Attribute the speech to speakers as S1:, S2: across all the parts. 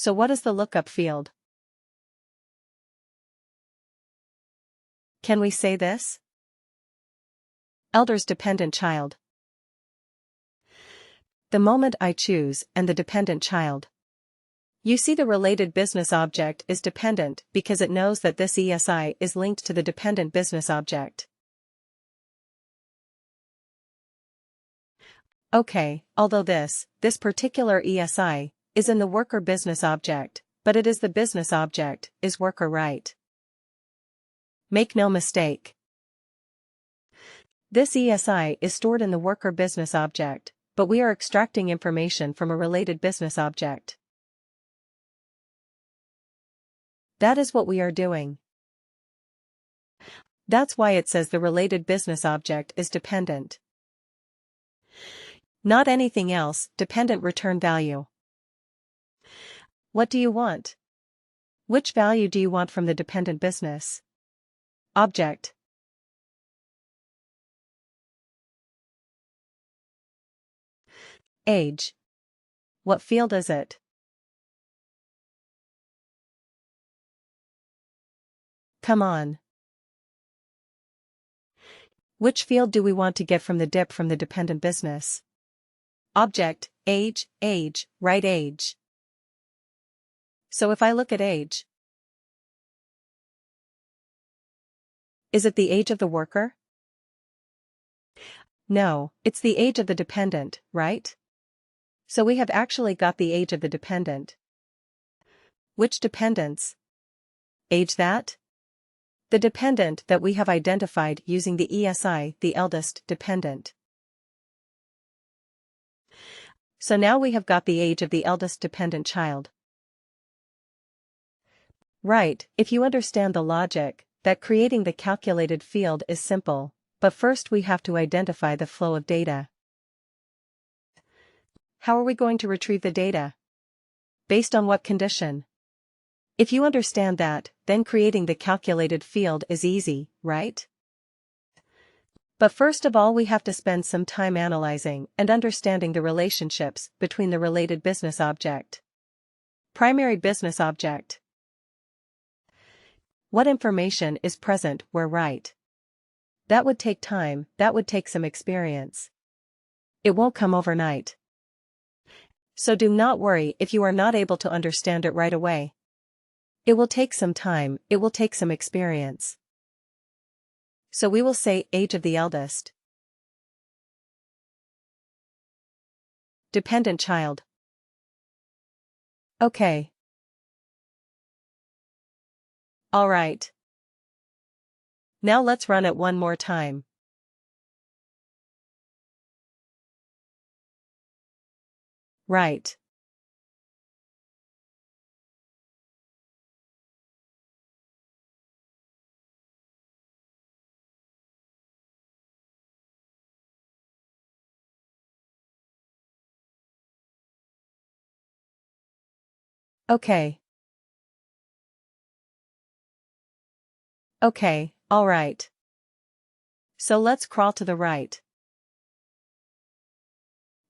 S1: So what is the lookup field? Can we say this? Elders dependent child. The moment I choose and the dependent child. You see, the related business object is dependent because it knows that this ESI is linked to the dependent business object. Okay, although this particular ESI is in the worker business object, but it is the business object, is worker right? Make no mistake. This ESI is stored in the worker business object, but we are extracting information from a related business object. That is what we are doing. That's why it says the related business object is dependent. Not anything else, dependent return value. What do you want? Which value do you want from the dependent business object? Age. What field is it? Come on. Which field do we want to get from the DIP from the dependent business object? Age, right age. So if I look at age, is it the age of the worker? No, it's the age of the dependent, right? So we have actually got the age of the dependent. Which dependents? Age that? The dependent that we have identified using the ESI, the eldest dependent. So now we have got the age of the eldest dependent child. Right, if you understand the logic, that creating the calculated field is simple, but first we have to identify the flow of data. How are we going to retrieve the data? Based on what condition? If you understand that, then creating the calculated field is easy, right? But first of all, we have to spend some time analyzing and understanding the relationships between the related business object. Primary business object. What information is present where, right? That would take time, that would take some experience. It won't come overnight. So do not worry if you are not able to understand it right away. It will take some time, it will take some experience. So we will say age of the eldest dependent child. Okay. All right. Now let's run it one more time. Right. Okay. Okay, all right. So let's crawl to the right.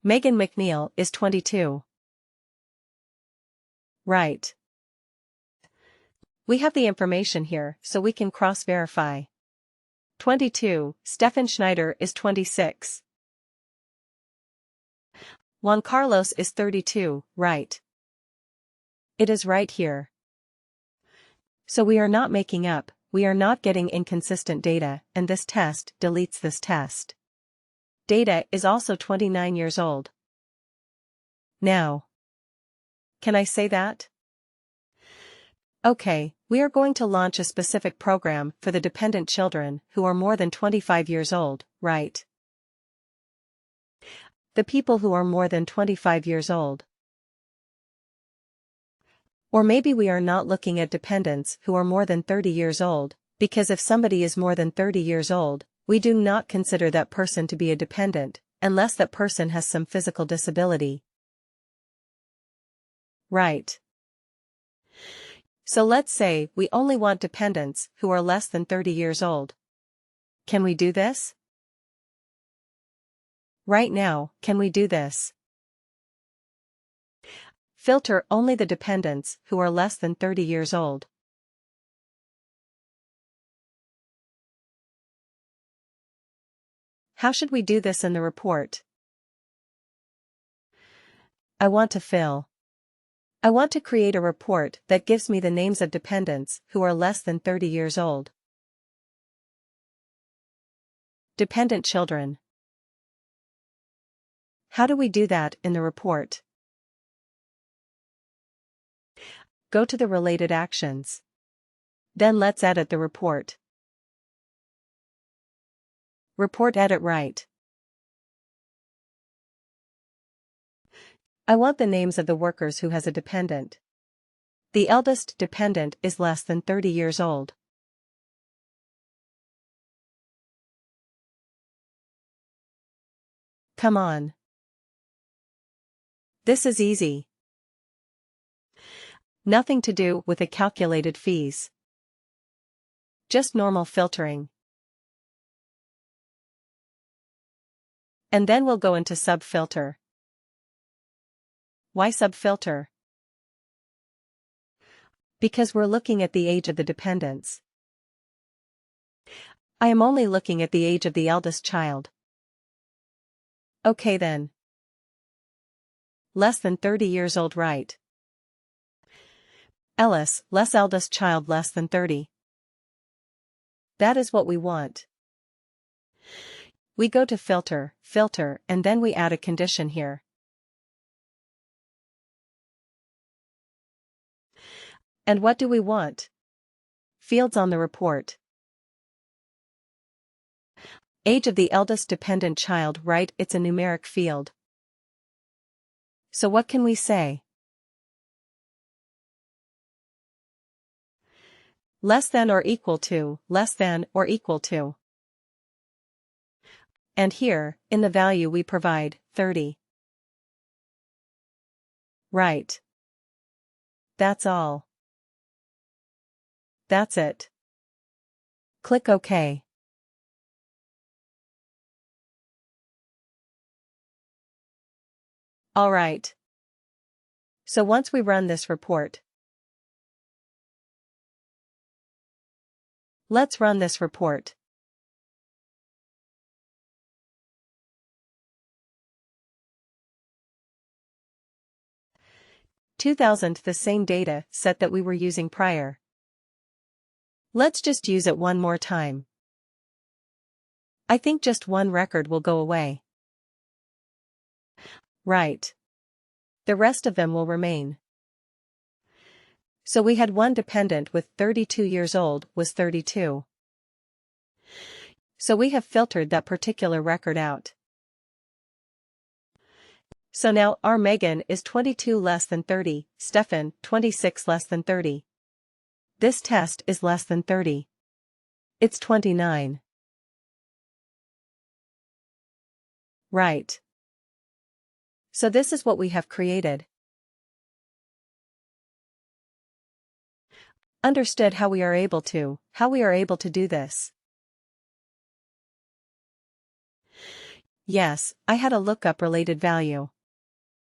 S1: Megan McNeil is 22. Right. We have the information here, so we can cross-verify. 22, Stefan Schneider is 26. Juan Carlos is 32, right? It is right here. So we are not making up, we are not getting inconsistent data, and this test deletes this test. Data is also 29 years old. Now. Can I say that? Okay, we are going to launch a specific program for the dependent children who are more than 25 years old, right? The people who are more than 25 years old. Or maybe we are not looking at dependents who are more than 30 years old, because if somebody is more than 30 years old, we do not consider that person to be a dependent, unless that person has some physical disability. Right. So let's say we only want dependents who are less than 30 years old. Can we do this? Right now, can we do this? Filter only the dependents who are less than 30 years old. How should we do this in the report? I want to create a report that gives me the names of dependents who are less than 30 years old. Dependent children. How do we do that in the report? Go to the related actions. Then let's edit the report. Report edit right. I want the names of the workers who has a dependent. The eldest dependent is less than 30 years old. Come on. This is easy. Nothing to do with the calculated fees. Just normal filtering. And then we'll go into sub-filter. Why sub-filter? Because we're looking at the age of the dependents. I am only looking at the age of the eldest child. Okay then. Less than 30 years old, right? Ellis, less eldest child less than 30. That is what we want. We go to filter, and then we add a condition here. And what do we want? Fields on the report. Age of the eldest dependent child, right? It's a numeric field. So what can we say? Less than or equal to, less than or equal to. And here, in the value we provide, 30. Right. That's all. That's it. Click OK. All right. So once we run this report, let's run this report. (2000) the same data set that we were using prior. Let's just use it one more time. I think just one record will go away. Right. The rest of them will remain. So we had one dependent with 32 years old was 32. So we have filtered that particular record out. So now our Megan is 22 less than 30, Stefan 26 less than 30. This test is less than 30. It's 29. Right. So this is what we have created. Understood how we are able to do this? Yes, I had a lookup related value.